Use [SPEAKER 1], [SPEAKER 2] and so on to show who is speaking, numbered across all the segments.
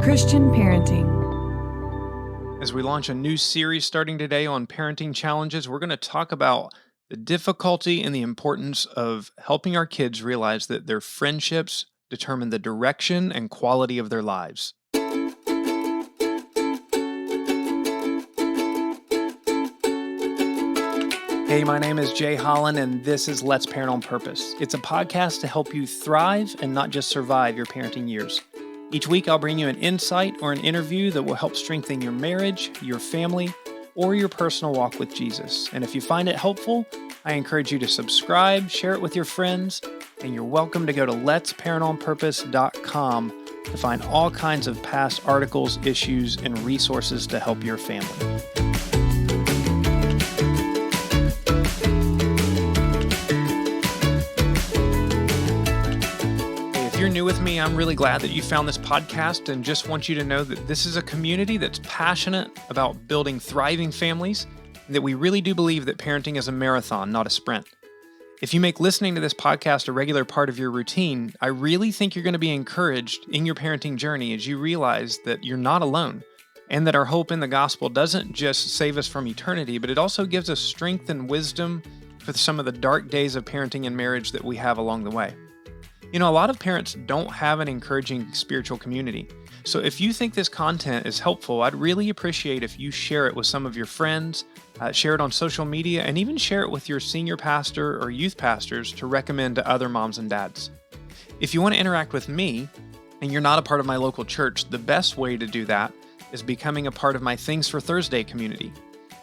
[SPEAKER 1] Christian parenting.
[SPEAKER 2] As we launch a new series starting today on parenting challenges, we're going to talk about the difficulty and the importance of helping our kids realize that their friendships determine the direction and quality of their lives. Hey, my name is Jay Holland, and this is Let's Parent on Purpose. It's a podcast to help you thrive and not just survive your parenting years. Each week, I'll bring you an insight or an interview that will help strengthen your marriage, your family, or your personal walk with Jesus. And if you find it helpful, I encourage you to subscribe, share it with your friends, and you're welcome to go to letsparentonpurpose.com to find all kinds of past articles, issues, and resources to help your family. If you're new with me, I'm really glad that you found this podcast and just want you to know that this is a community that's passionate about building thriving families, and that we really do believe that parenting is a marathon, not a sprint. If you make listening to this podcast a regular part of your routine, I really think you're going to be encouraged in your parenting journey as you realize that you're not alone, and that our hope in the gospel doesn't just save us from eternity, but it also gives us strength and wisdom for some of the dark days of parenting and marriage that we have along the way. You know, a lot of parents don't have an encouraging spiritual community. So if you think this content is helpful, I'd really appreciate if you share it with some of your friends, share it on social media, and even share it with your senior pastor or youth pastors to recommend to other moms and dads. If you want to interact with me, and you're not a part of my local church, the best way to do that is becoming a part of my Things for Thursday community.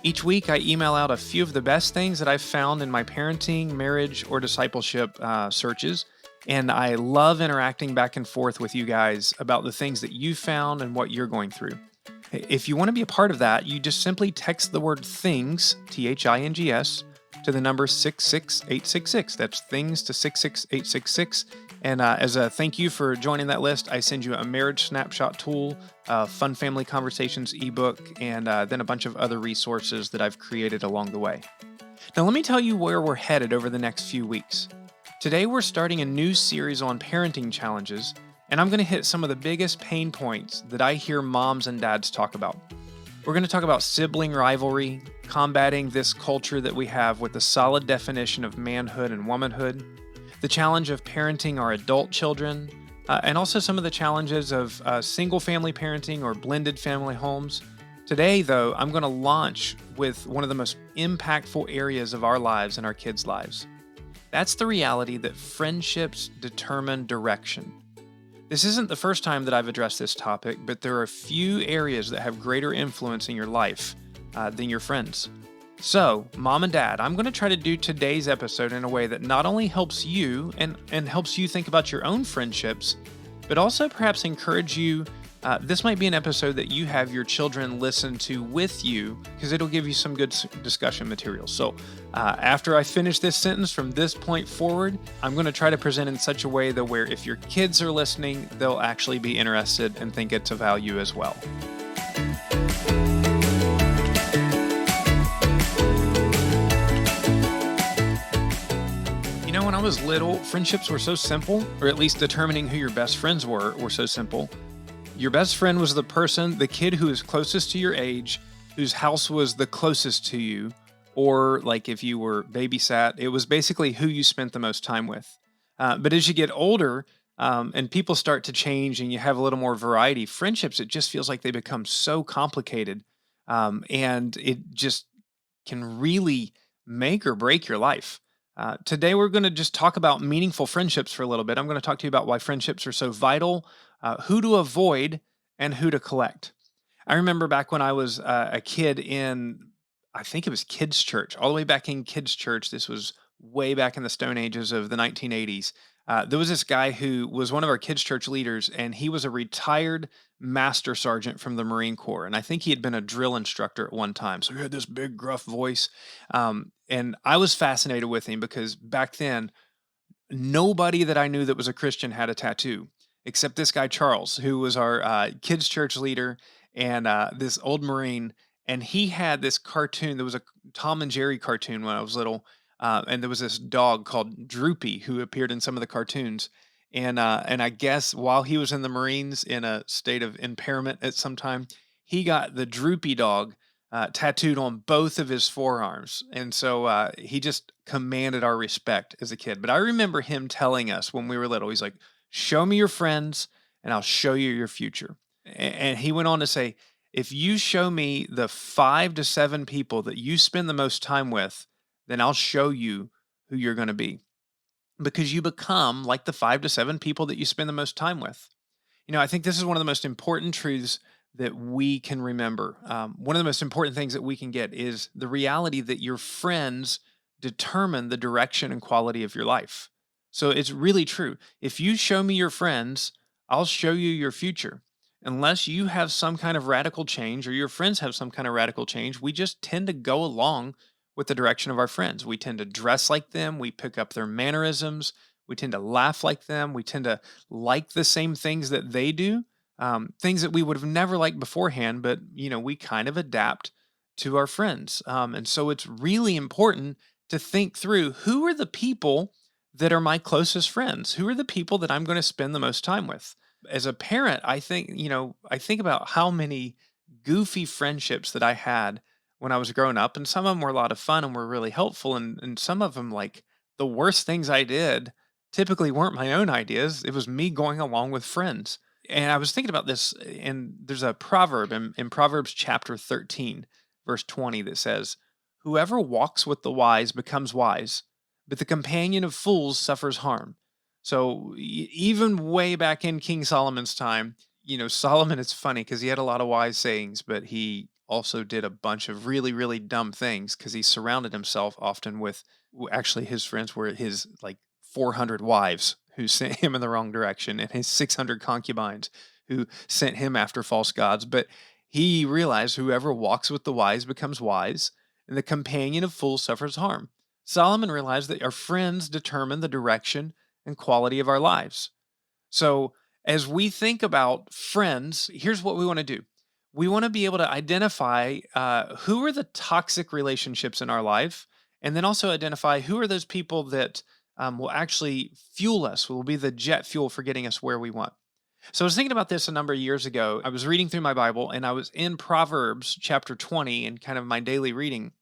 [SPEAKER 2] Each week, I email out a few of the best things that I've found in my parenting, marriage, or discipleship searches. And I love interacting back and forth with you guys about the things that you found and what you're going through. If you want to be a part of that, you just simply text the word THINGS, THINGS, to the number 66866. That's THINGS to 66866. And as a thank you for joining that list, I send you a marriage snapshot tool, fun family conversations ebook, and then a bunch of other resources that I've created along the way. Now, let me tell you where we're headed over the next few weeks. Today, we're starting a new series on parenting challenges, and I'm going to hit some of the biggest pain points that I hear moms and dads talk about. We're going to talk about sibling rivalry, combating this culture that we have with a solid definition of manhood and womanhood, the challenge of parenting our adult children, and also some of the challenges of single-family parenting or blended family homes. Today, though, I'm going to launch with one of the most impactful areas of our lives and our kids' lives. That's the reality that friendships determine direction. This isn't the first time that I've addressed this topic, but there are a few areas that have greater influence in your life than your friends. So, mom and dad, I'm going to try to do today's episode in a way that not only helps you and helps you think about your own friendships, but also perhaps encourage you. This might be an episode that you have your children listen to with you because it'll give you some good discussion material. So after I finish this sentence from this point forward, I'm going to try to present in such a way that where if your kids are listening, they'll actually be interested and think it's of value as well. You know, when I was little, friendships were so simple, or at least determining who your best friends were so simple. Your best friend was the kid who was closest to your age, whose house was the closest to you, or like if you were babysat, it was basically who you spent the most time with. But as you get older and people start to change and you have a little more variety, friendships, it just feels like they become so complicated and it just can really make or break your life. Today, we're going to just talk about meaningful friendships for a little bit. I'm going to talk to you about why friendships are so vital, who to avoid, and who to collect. I remember back when I was a kid I think it was kids' church, all the way back in kids' church. This was way back in the Stone Ages of the 1980s. There was this guy who was one of our kids' church leaders, and he was a retired master sergeant from the Marine Corps. And I think he had been a drill instructor at one time. So he had this big, gruff voice. And I was fascinated with him because back then, nobody that I knew that was a Christian had a tattoo, except this guy, Charles, who was our kids' church leader and this old Marine. And he had this cartoon. There was a Tom and Jerry cartoon when I was little. And there was this dog called Droopy who appeared in some of the cartoons. And I guess while he was in the Marines in a state of impairment at some time, he got the droopy dog tattooed on both of his forearms, and so he just commanded our respect as a kid. But I remember him telling us when we were little, he's like, "Show me your friends, and I'll show you your future." And he went on to say, "If you show me the 5 to 7 people that you spend the most time with, then I'll show you who you're going to be." Because you become like the 5 to 7 people that you spend the most time with. I think this is one of the most important truths that we can remember. One of the most important things that we can get is the reality that your friends determine the direction and quality of your life. So it's really true. If you show me your friends, I'll show you your future. Unless you have some kind of radical change or your friends have some kind of radical change, we just tend to go along with the direction of our friends. We tend to dress like them, we pick up their mannerisms, we tend to laugh like them, we tend to like the same things that they do, things that we would have never liked beforehand, but we kind of adapt to our friends. And so it's really important to think through who are the people that are my closest friends? Who are the people that I'm going to spend the most time with? As a parent, I think about how many goofy friendships that I had when I was growing up, and some of them were a lot of fun and were really helpful, and some of them, like the worst things I did, typically weren't my own ideas. It was me going along with friends. And I was thinking about this, and there's a proverb in Proverbs chapter 13, verse 20, that says, "Whoever walks with the wise becomes wise, but the companion of fools suffers harm." So even way back in King Solomon's time, Solomon, it's funny because he had a lot of wise sayings, but he also did a bunch of really, really dumb things because he surrounded himself often with, actually, his friends were his like 400 wives who sent him in the wrong direction and his 600 concubines who sent him after false gods. But he realized whoever walks with the wise becomes wise, and the companion of fools suffers harm. Solomon realized that our friends determine the direction and quality of our lives. So, as we think about friends, here's what we want to do. We want to be able to identify who are the toxic relationships in our life, and then also identify who are those people that will actually fuel us, will be the jet fuel for getting us where we want. So, I was thinking about this a number of years ago. I was reading through my Bible, and I was in Proverbs chapter 20 and kind of my daily reading.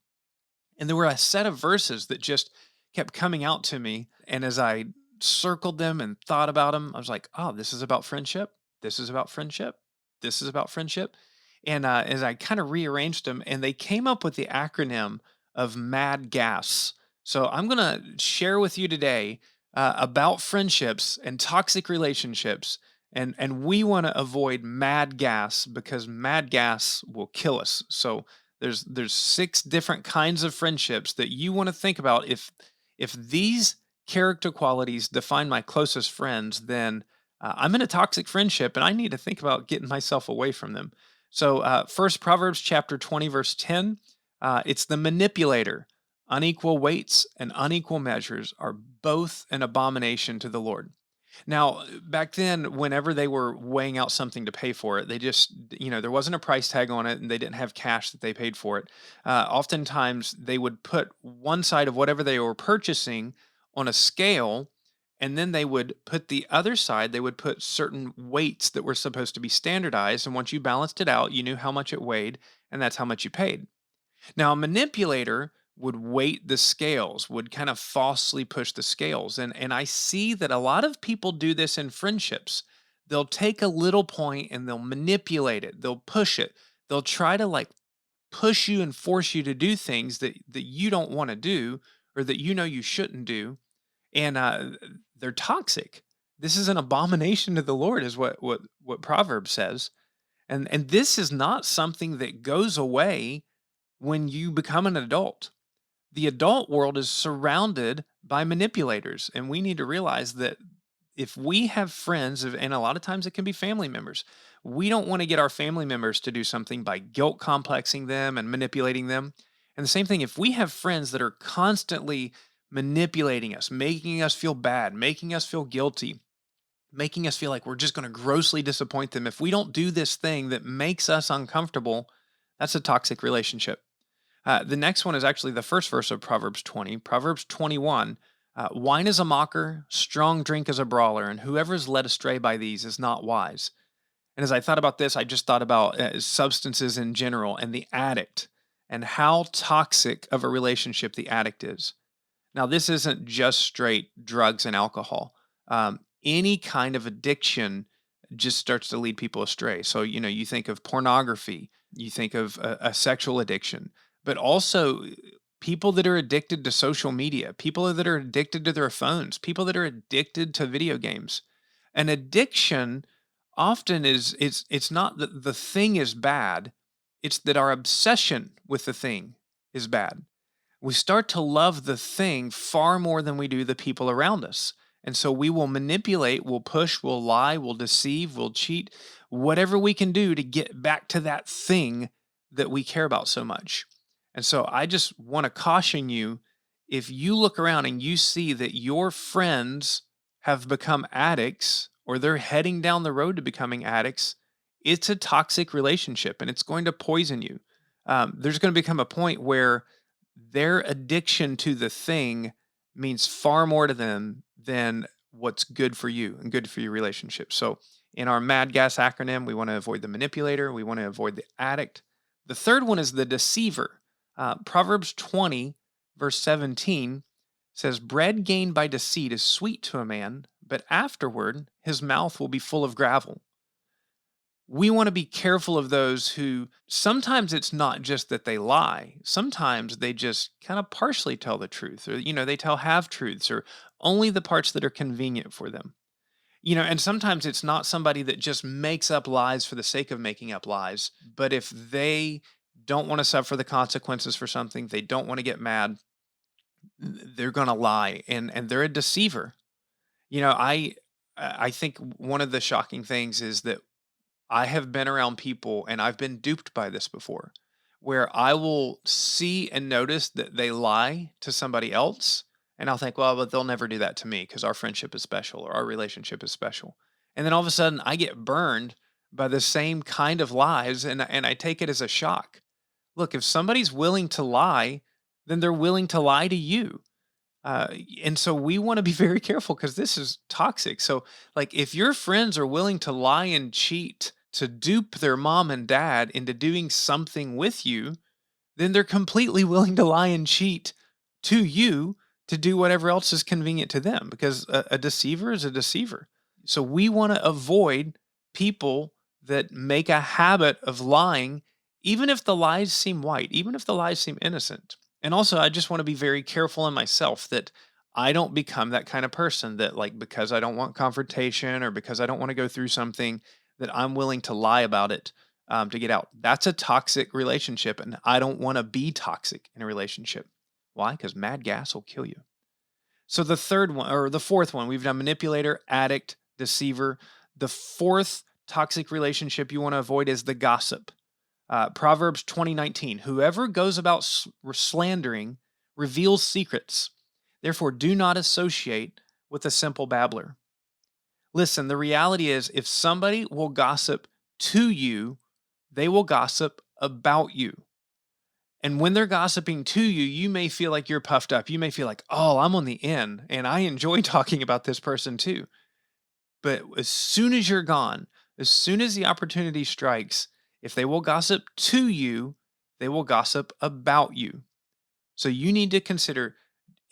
[SPEAKER 2] And there were a set of verses that just kept coming out to me. And as I circled them and thought about them, I was like, oh, this is about friendship. This is about friendship. This is about friendship. And as I kind of rearranged them, and they came up with the acronym of MAD gas. So I'm going to share with you today about friendships and toxic relationships. And we want to avoid mad gas because mad gas will kill us. So there's 6 different kinds of friendships that you want to think about. If these character qualities define my closest friends, then I'm in a toxic friendship and I need to think about getting myself away from them. So first, Proverbs chapter 20, verse 10, it's the manipulator. Unequal weights and unequal measures are both an abomination to the Lord. Now, back then, whenever they were weighing out something to pay for it, they just, there wasn't a price tag on it and they didn't have cash that they paid for it. Oftentimes, they would put one side of whatever they were purchasing on a scale, and then they would put the other side, they would put certain weights that were supposed to be standardized. And once you balanced it out, you knew how much it weighed, and that's how much you paid. Now, a manipulator would weight the scales, would kind of falsely push the scales. And I see that a lot of people do this in friendships. They'll take a little point and they'll manipulate it, they'll push it, they'll try to like push you and force you to do things that you don't want to do or that you shouldn't do. And they're toxic. This is an abomination to the Lord, is what Proverbs says. And this is not something that goes away when you become an adult. The adult world is surrounded by manipulators, and we need to realize that if we have friends, and a lot of times it can be family members, we don't want to get our family members to do something by guilt complexing them and manipulating them. And the same thing, if we have friends that are constantly manipulating us, making us feel bad, making us feel guilty, making us feel like we're just going to grossly disappoint them if we don't do this thing that makes us uncomfortable, that's a toxic relationship. The next one is actually the first verse of Proverbs 20. Proverbs 21, Wine is a mocker, strong drink is a brawler, and whoever is led astray by these is not wise. And as I thought about this, I just thought about substances in general and the addict and how toxic of a relationship the addict is. Now, this isn't just straight drugs and alcohol. Any kind of addiction just starts to lead people astray. So, you think of pornography, you think of a sexual addiction, but also people that are addicted to social media, people that are addicted to their phones, people that are addicted to video games. An addiction often it's not that the thing is bad, it's that our obsession with the thing is bad. We start to love the thing far more than we do the people around us. And so we will manipulate, we'll push, we'll lie, we'll deceive, we'll cheat, whatever we can do to get back to that thing that we care about so much. And so I just want to caution you, if you look around and you see that your friends have become addicts or they're heading down the road to becoming addicts, it's a toxic relationship and it's going to poison you. There's going to become a point where their addiction to the thing means far more to them than what's good for you and good for your relationship. So, in our MAD gas acronym, we want to avoid the manipulator, we want to avoid the addict. The third one is the deceiver. Proverbs 20, verse 17 says, bread gained by deceit is sweet to a man, but afterward his mouth will be full of gravel. We want to be careful of those who sometimes it's not just that they lie. Sometimes they just kind of partially tell the truth, or, they tell half truths or only the parts that are convenient for them. And sometimes it's not somebody that just makes up lies for the sake of making up lies, but if they don't want to suffer the consequences for something, they don't want to get mad, they're going to lie and they're a deceiver. I think one of the shocking things is that I have been around people and I've been duped by this before, where I will see and notice that they lie to somebody else. And I'll think, well, but they'll never do that to me because our friendship is special or our relationship is special. And then all of a sudden I get burned by the same kind of lies and I take it as a shock. Look, if somebody's willing to lie, then they're willing to lie to you. Uh, and so we want to be very careful because this is toxic. So, like, if your friends are willing to lie and cheat to dupe their mom and dad into doing something with you, then they're completely willing to lie and cheat to you to do whatever else is convenient to them because a deceiver is a deceiver. So, we want to avoid people that make a habit of lying, even if the lies seem white, even if the lies seem innocent. And also, I just want to be very careful in myself that I don't become that kind of person that, like, because I don't want confrontation or because I don't want to go through something, that I'm willing to lie about it to get out. That's a toxic relationship, and I don't want to be toxic in a relationship. Why? Because mad gas will kill you. So the third one, or the fourth one, we've done manipulator, addict, deceiver. The fourth toxic relationship you want to avoid is the gossip. Proverbs 20:19, whoever goes about slandering reveals secrets. Therefore, do not associate with a simple babbler. Listen, the reality is if somebody will gossip to you, they will gossip about you. And when they're gossiping to you, you may feel like you're puffed up. You may feel like, oh, I'm on the in and I enjoy talking about this person too. But as soon as you're gone, as soon as the opportunity strikes, if they will gossip to you, they will gossip about you. So you need to consider,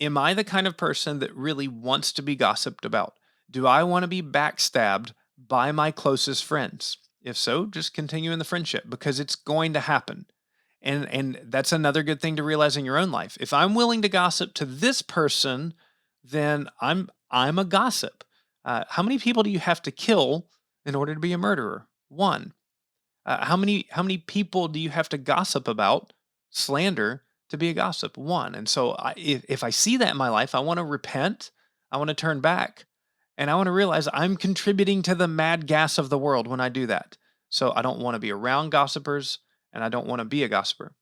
[SPEAKER 2] am I the kind of person that really wants to be gossiped about? Do I want to be backstabbed by my closest friends? If so, just continue in the friendship because it's going to happen. And that's another good thing to realize in your own life. If I'm willing to gossip to this person, then I'm a gossip. How many people do you have to kill in order to be a murderer? One. How many people do you have to gossip about, slander to be a gossip? One. And so if I see that in my life, I want to repent. I want to turn back, and I want to realize I'm contributing to the mad gas of the world when I do that. So I don't want to be around gossipers, and I don't want to be a gossiper.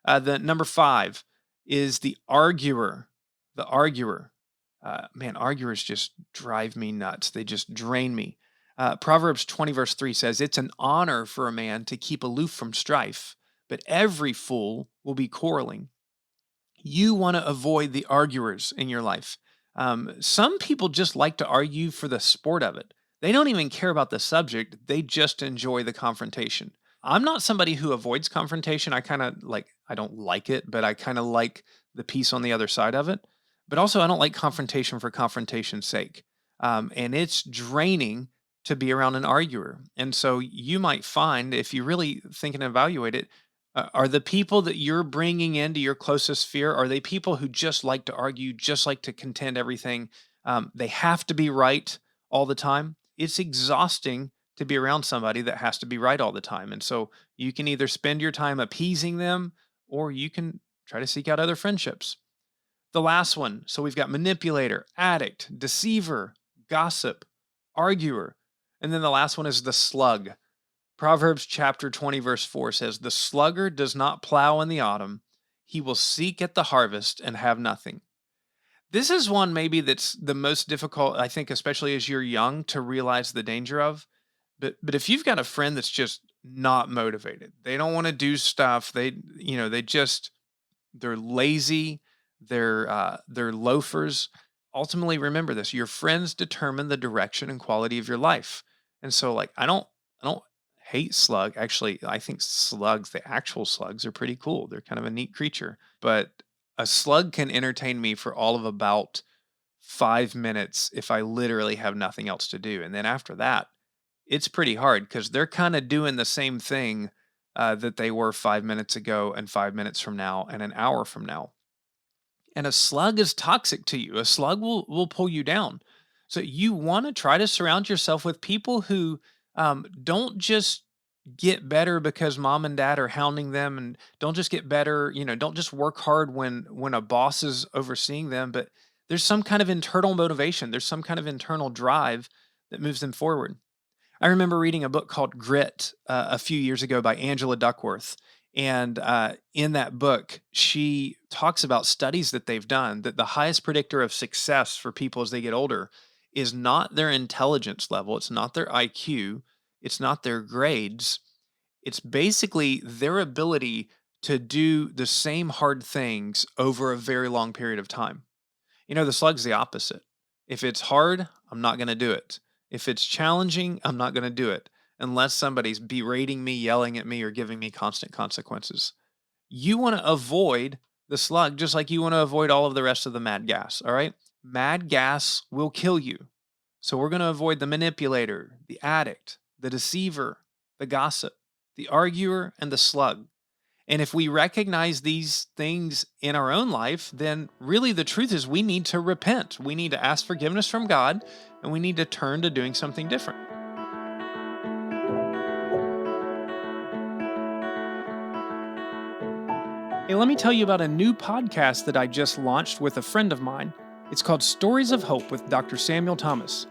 [SPEAKER 2] The number 5 is the arguer. The arguer. Man, arguers just drive me nuts. They just drain me. Proverbs 20, verse 3 says, it's an honor for a man to keep aloof from strife, but every fool will be quarreling. You want to avoid the arguers in your life. Some people just like to argue for the sport of it. They don't even care about the subject, they just enjoy the confrontation. I'm not somebody who avoids confrontation. I don't like it, but I kind of like the peace on the other side of it. But also, I don't like confrontation for confrontation's sake. And it's draining to be around an arguer. And so you might find, if you really think and evaluate it, are the people that you're bringing into your closest sphere, are they people who just like to argue, just like to contend everything? They have to be right all the time. It's exhausting to be around somebody that has to be right all the time. And so you can either spend your time appeasing them or you can try to seek out other friendships. The last one, so we've got manipulator, addict, deceiver, gossip, arguer. And then the last one is the slug. Proverbs chapter 20, verse 4 says, "The sluggard does not plow in the autumn. He will seek at the harvest and have nothing." This is one maybe that's the most difficult, I think, especially as you're young, to realize the danger of. But if you've got a friend that's just not motivated, they don't want to do stuff. They're lazy, they're loafers. Ultimately, remember this: your friends determine the direction and quality of your life. And so, like, I don't hate Slug. Actually, I think slugs, the actual slugs, are pretty cool. They're kind of a neat creature. But a slug can entertain me for all of about 5 minutes if I literally have nothing else to do. And then after that, it's pretty hard because they're kind of doing the same thing that they were 5 minutes ago, and 5 minutes from now, and an hour from now. And a slug is toxic to you. A slug will pull you down. So you want to try to surround yourself with people who don't just get better because mom and dad are hounding them, and don't just get better, don't just work hard when a boss is overseeing them, but there's some kind of internal motivation. There's some kind of internal drive that moves them forward. I remember reading a book called Grit a few years ago by Angela Duckworth. And in that book, she talks about studies that they've done that the highest predictor of success for people as they get older is not their intelligence level, it's not their IQ, it's not their grades. It's basically their ability to do the same hard things over a very long period of time. The slug's the opposite. If it's hard, I'm not going to do it. If it's challenging, I'm not going to do it unless somebody's berating me, yelling at me, or giving me constant consequences. You want to avoid the slug just like you want to avoid all of the rest of the mad gas, all right? Mad gas will kill you. So we're going to avoid the manipulator, the addict, the deceiver, the gossip, the arguer, and the slug. And if we recognize these things in our own life, then really the truth is we need to repent. We need to ask forgiveness from God, and we need to turn to doing something different. Hey, let me tell you about a new podcast that I just launched with a friend of mine. It's called Stories of Hope with Dr. Samuel Thomas.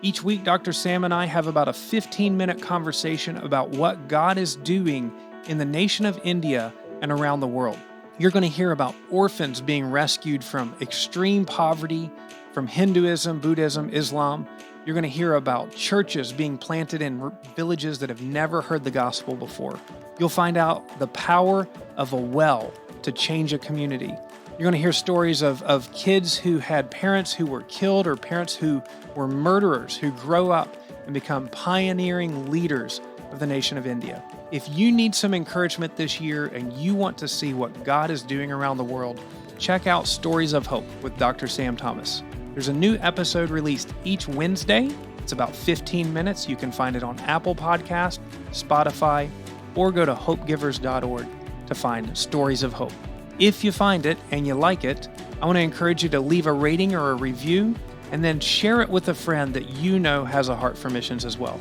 [SPEAKER 2] Each week, Dr. Sam and I have about a 15-minute conversation about what God is doing in the nation of India and around the world. You're going to hear about orphans being rescued from extreme poverty, from Hinduism, Buddhism, Islam. You're going to hear about churches being planted in villages that have never heard the gospel before. You'll find out the power of a well to change a community. You're going to hear stories of kids who had parents who were killed, or parents who were murderers, who grow up and become pioneering leaders of the nation of India. If you need some encouragement this year and you want to see what God is doing around the world, check out Stories of Hope with Dr. Sam Thomas. There's a new episode released each Wednesday. It's about 15 minutes. You can find it on Apple Podcast, Spotify, or go to hopegivers.org to find Stories of Hope. If you find it and you like it, I want to encourage you to leave a rating or a review, and then share it with a friend that you know has a heart for missions as well.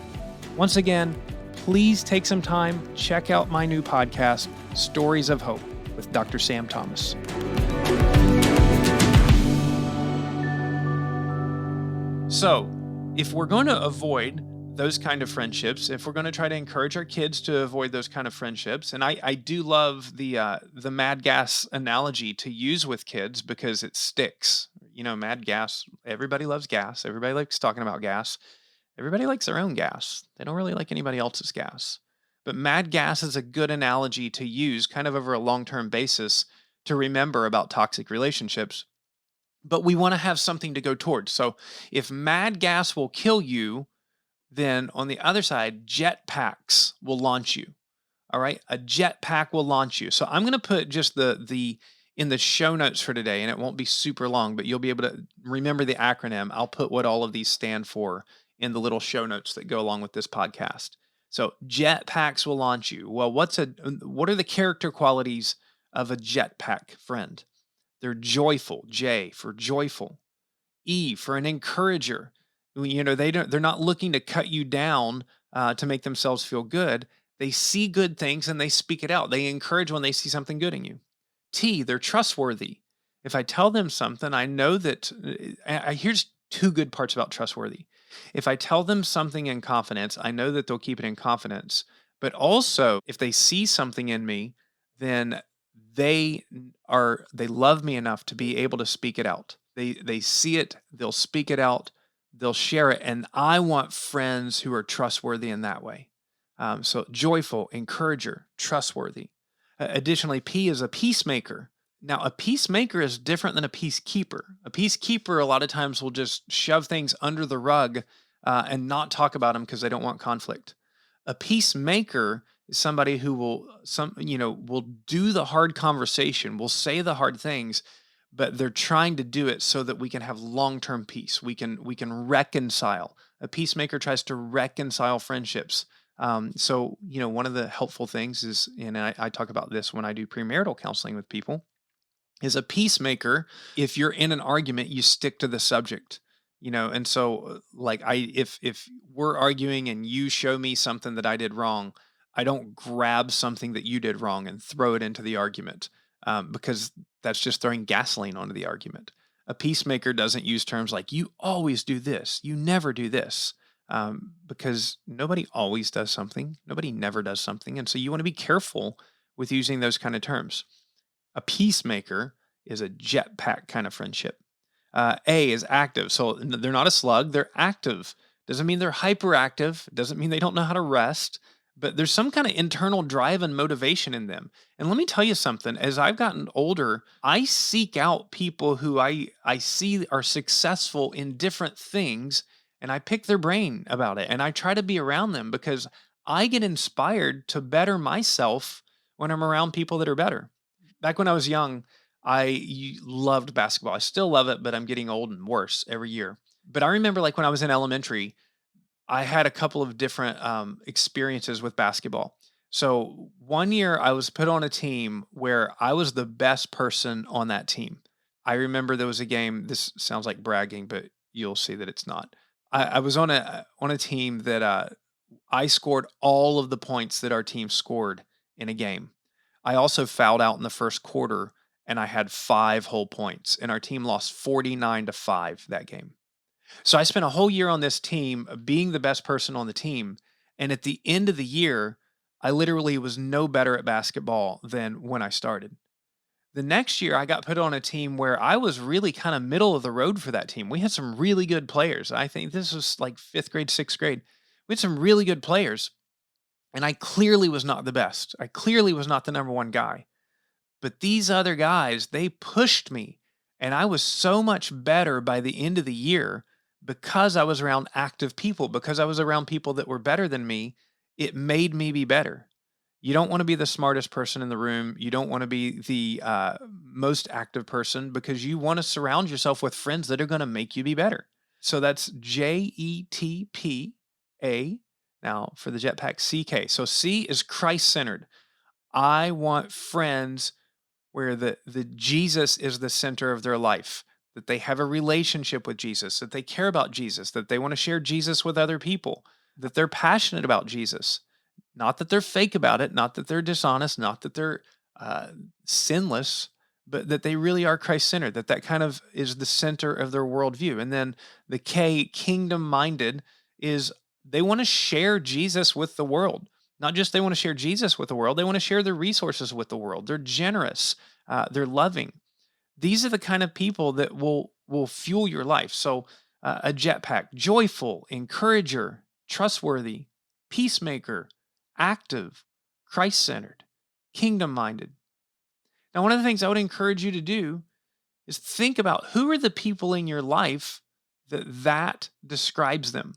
[SPEAKER 2] Once again, please take some time, check out my new podcast, Stories of Hope with Dr. Sam Thomas. So, if we're going to avoid those kind of friendships, if we're going to try to encourage our kids to avoid those kind of friendships, and I do love the mad gas analogy to use with kids because it sticks. Mad gas, everybody loves gas. Everybody likes talking about gas. Everybody likes their own gas. They don't really like anybody else's gas. But mad gas is a good analogy to use kind of over a long-term basis to remember about toxic relationships. but we want to have something to go towards. So if mad gas will kill you, then on the other side, jetpacks will launch you. All right, a jetpack will launch you. So I'm going to put just the in the show notes for today, and it won't be super long, but you'll be able to remember the acronym. I'll put what all of these stand for in the little show notes that go along with this podcast. So jetpacks will launch you. Well, what are the character qualities of a jetpack friend? They're joyful. J for joyful. E for an encourager. They're not looking to cut you down to make themselves feel good. They see good things and they speak it out. They encourage when they see something good in you. T, they're trustworthy. If I tell them something, I know that. Here's two good parts about trustworthy. If I tell them something in confidence, I know that they'll keep it in confidence. But also, if they see something in me, then they love me enough to be able to speak it out. They see it, they'll speak it out, they'll share it, and I want friends who are trustworthy in that way. So joyful, encourager, trustworthy. Additionally, P is a peacemaker. Now, a peacemaker is different than a peacekeeper. A peacekeeper a lot of times will just shove things under the rug and not talk about them because they don't want conflict. A peacemaker is somebody who will do the hard conversation, will say the hard things, but they're trying to do it so that we can have long-term peace. We can reconcile. A peacemaker tries to reconcile friendships. So one of the helpful things is, and I talk about this when I do premarital counseling with people, is a peacemaker. If you're in an argument, you stick to the subject. And so like if we're arguing and you show me something that I did wrong, I don't grab something that you did wrong and throw it into the argument, because that's just throwing gasoline onto the argument. A peacemaker doesn't use terms like "you always do this," "you never do this," because nobody always does something, nobody never does something, and so you want to be careful with using those kind of terms. A peacemaker is a jetpack kind of friendship. A is active. So they're not a slug, they're active. Doesn't mean they're hyperactive, doesn't mean they don't know how to rest, but there's some kind of internal drive and motivation in them. And let me tell you something, as I've gotten older, I seek out people who I see are successful in different things, and I pick their brain about it and I try to be around them because I get inspired to better myself when I'm around people that are better. Back when I was young, loved basketball. I still love it, but I'm getting old and worse every year. But I remember like when I was in elementary, I had a couple of different experiences with basketball. So one year I was put on a team where I was the best person on that team. I remember there was a game. This sounds like bragging, but you'll see that it's not. I was on a team that I scored all of the points that our team scored in a game. I also fouled out in the first quarter and I had 5 whole points, and our team lost 49-5 that game. So I spent a whole year on this team being the best person on the team. And at the end of the year, I literally was no better at basketball than when I started. The next year, I got put on a team where I was really kind of middle of the road for that team. We had some really good players. I think this was like fifth grade, sixth grade. We had some really good players. And I clearly was not the best. I clearly was not the number one guy. But these other guys, they pushed me. And I was so much better by the end of the year because I was around active people, because I was around people that were better than me. It made me be better. You don't want to be the smartest person in the room. You don't want to be the most active person because you want to surround yourself with friends that are going to make you be better. So that's JETPA. Now for the jetpack, CK. So C is Christ-centered. I want friends where the Jesus is the center of their life, that they have a relationship with Jesus, that they care about Jesus, that they want to share Jesus with other people, that they're passionate about Jesus. Not that they're fake about it, not that they're dishonest, not that they're sinless, but that they really are Christ-centered, that kind of is the center of their worldview. And then the K, kingdom-minded, is they want to share Jesus with the world. Not just they want to share Jesus with the world, they want to share their resources with the world. They're generous, they're loving. These are the kind of people that will fuel your life. So a jetpack, joyful, encourager, trustworthy, peacemaker, active, Christ-centered, kingdom-minded. Now, one of the things I would encourage you to do is think about who are the people in your life that describes them.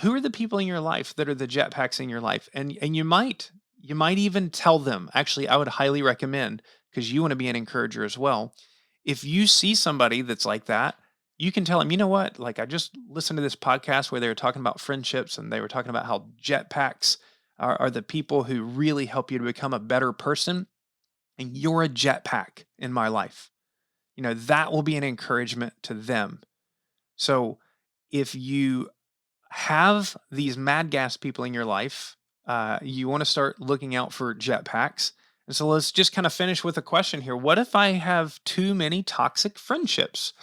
[SPEAKER 2] Who are the people in your life that are the jetpacks in your life? And you might even tell them. Actually, I would highly recommend, because you want to be an encourager as well. If you see somebody that's like that, you can tell them, you know what? Like, I just listened to this podcast where they were talking about friendships, and they were talking about how jetpacks are the people who really help you to become a better person. And you're a jetpack in my life. That will be an encouragement to them. So if you have these mad gas people in your life, you want to start looking out for jetpacks. And so let's just kind of finish with a question here. What if I have too many toxic friendships?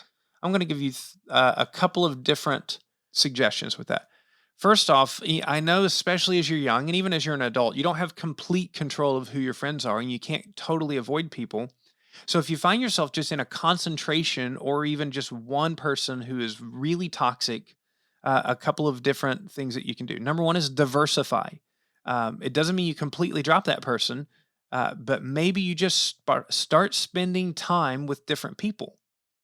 [SPEAKER 2] I'm going to give you a couple of different suggestions with that. First off, I know, especially as you're young and even as you're an adult, you don't have complete control of who your friends are, and you can't totally avoid people. So if you find yourself just in a concentration or even just one person who is really toxic, a couple of different things that you can do. Number one is diversify. It doesn't mean you completely drop that person, but maybe you just start spending time with different people,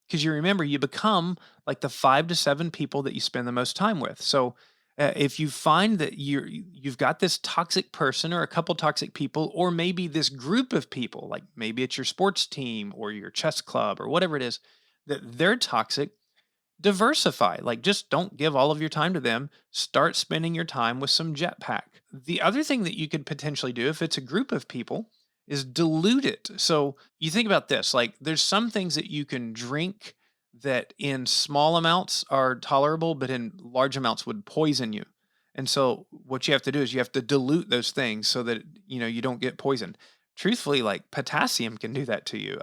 [SPEAKER 2] because you remember you become like the 5 to 7 people that you spend the most time with. So if you find that you've got this toxic person or a couple toxic people, or maybe this group of people, like maybe it's your sports team or your chess club or whatever it is, that they're toxic, diversify. Like, just don't give all of your time to them. Start spending your time with some jetpack. The other thing that you could potentially do, if it's a group of people, is dilute it. So you think about this, like, there's some things that you can drink that in small amounts are tolerable, but in large amounts would poison you. And so what you have to do is you have to dilute those things so that you don't get poisoned. Truthfully, like potassium can do that to you.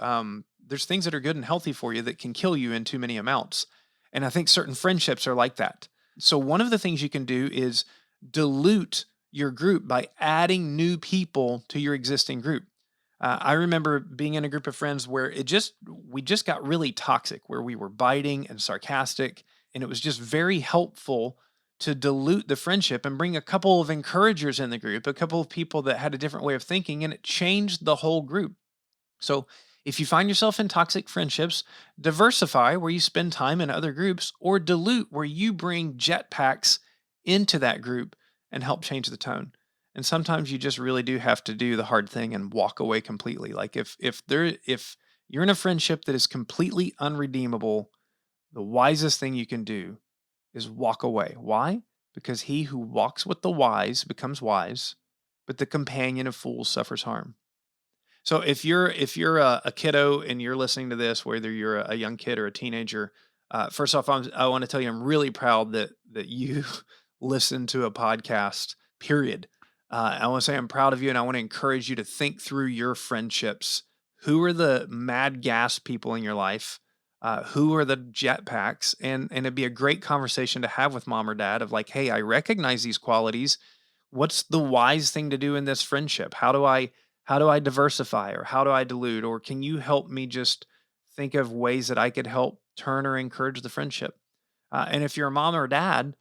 [SPEAKER 2] There's things that are good and healthy for you that can kill you in too many amounts. And I think certain friendships are like that. So one of the things you can do is dilute your group by adding new people to your existing group. I remember being in a group of friends where we just got really toxic, where we were biting and sarcastic, and it was just very helpful to dilute the friendship and bring a couple of encouragers in the group, a couple of people that had a different way of thinking, and it changed the whole group. So if you find yourself in toxic friendships, diversify where you spend time in other groups, or dilute where you bring jetpacks into that group and help change the tone. And sometimes you just really do have to do the hard thing and walk away completely. Like, if you're in a friendship that is completely unredeemable, the wisest thing you can do is walk away. Why? Because he who walks with the wise becomes wise, but the companion of fools suffers harm. So if you're a kiddo and you're listening to this, whether you're a young kid or a teenager, first off, I want to tell you I'm really proud that you listen to a podcast. Period. I want to say I'm proud of you, and I want to encourage you to think through your friendships. Who are the mad gas people in your life? Who are the jetpacks? And it'd be a great conversation to have with mom or dad of like, hey, I recognize these qualities. What's the wise thing to do in this friendship? How do I diversify, or how do I dilute, or can you help me just think of ways that I could help turn or encourage the friendship? And if you're a mom or dad,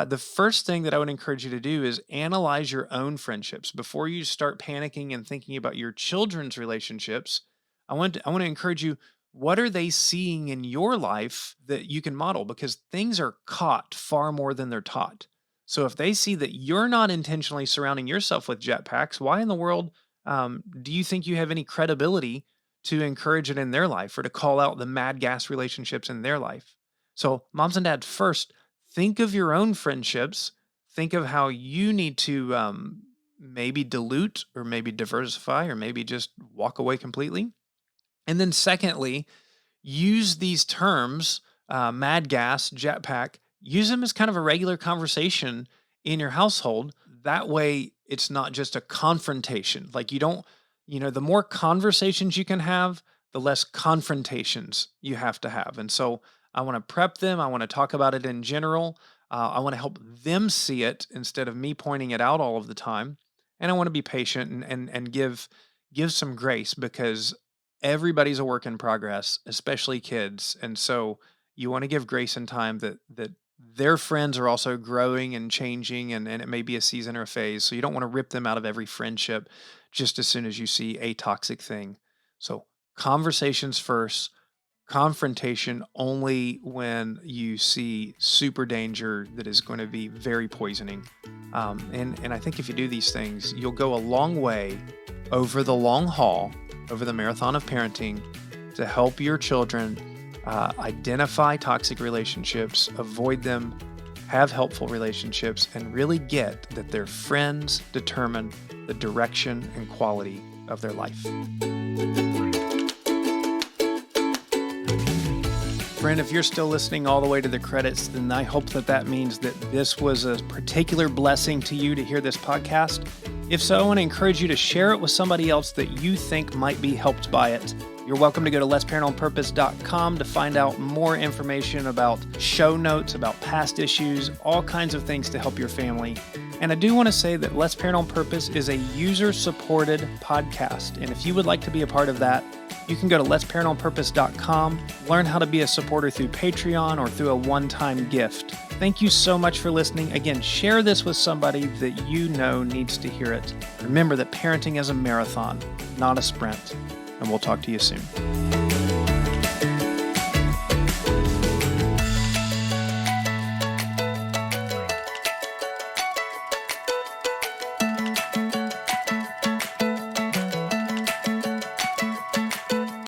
[SPEAKER 2] the first thing that I would encourage you to do is analyze your own friendships before you start panicking and thinking about your children's relationships. I want to encourage you. What are they seeing in your life that you can model? Because things are caught far more than they're taught. So if they see that you're not intentionally surrounding yourself with jetpacks, why in the world do you think you have any credibility to encourage it in their life, or to call out the mad gas relationships in their life? So, moms and dads, first, think of your own friendships. Think of how you need to maybe dilute, or maybe diversify, or maybe just walk away completely. And then, secondly, use these terms, mad gas, jetpack, use them as kind of a regular conversation in your household. That way, it's not just a confrontation. Like, you don't, the more conversations you can have, the less confrontations you have to have. And so I want to prep them. I want to talk about it in general. I want to help them see it instead of me pointing it out all of the time. And I want to be patient and give some grace, because everybody's a work in progress, especially kids. And so you want to give grace and time that their friends are also growing and changing, and it may be a season or a phase. So you don't want to rip them out of every friendship just as soon as you see a toxic thing. So conversations first, confrontation only when you see super danger that is going to be very poisoning. And I think if you do these things, you'll go a long way over the long haul, over the marathon of parenting, to help your children identify toxic relationships, avoid them, have helpful relationships, and really get that their friends determine the direction and quality of their life. Friend, if you're still listening all the way to the credits, then I hope that means that this was a particular blessing to you to hear this podcast. If so, I want to encourage you to share it with somebody else that you think might be helped by it. You're welcome to go to letsparentonpurpose.com to find out more information about show notes, about past issues, all kinds of things to help your family. And I do want to say that Let's Parent on Purpose is a user-supported podcast. And if you would like to be a part of that, you can go to letsparentonpurpose.com, learn how to be a supporter through Patreon or through a one-time gift. Thank you so much for listening. Again, share this with somebody that you know needs to hear it. Remember that parenting is a marathon, not a sprint. And we'll talk to you soon.